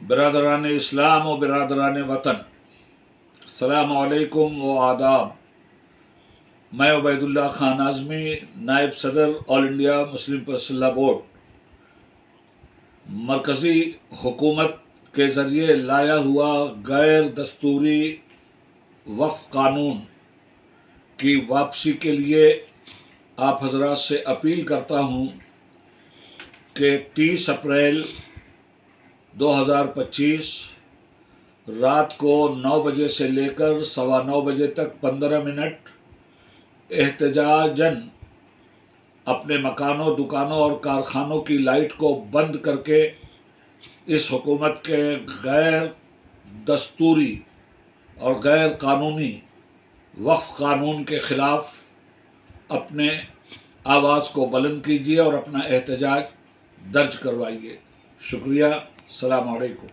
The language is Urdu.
برادران اسلام و برادران وطن، السلام علیکم و آداب۔ میں عبید اللہ خان اعظمی، نائب صدر آل انڈیا مسلم پرسنل لا بورڈ، مرکزی حکومت کے ذریعے لایا ہوا غیر دستوری وقف قانون کی واپسی کے لیے آپ حضرات سے اپیل کرتا ہوں کہ 30 اپریل 2025 رات کو 9 بجے سے لے کر 9:15 بجے تک 15 منٹ احتجاجاً اپنے مکانوں، دکانوں اور کارخانوں کی لائٹ کو بند کر کے اس حکومت کے غیر دستوری اور غیر قانونی وقف قانون کے خلاف اپنے آواز کو بلند کیجیے اور اپنا احتجاج درج کروائیے۔ شکریہ، السلام علیکم۔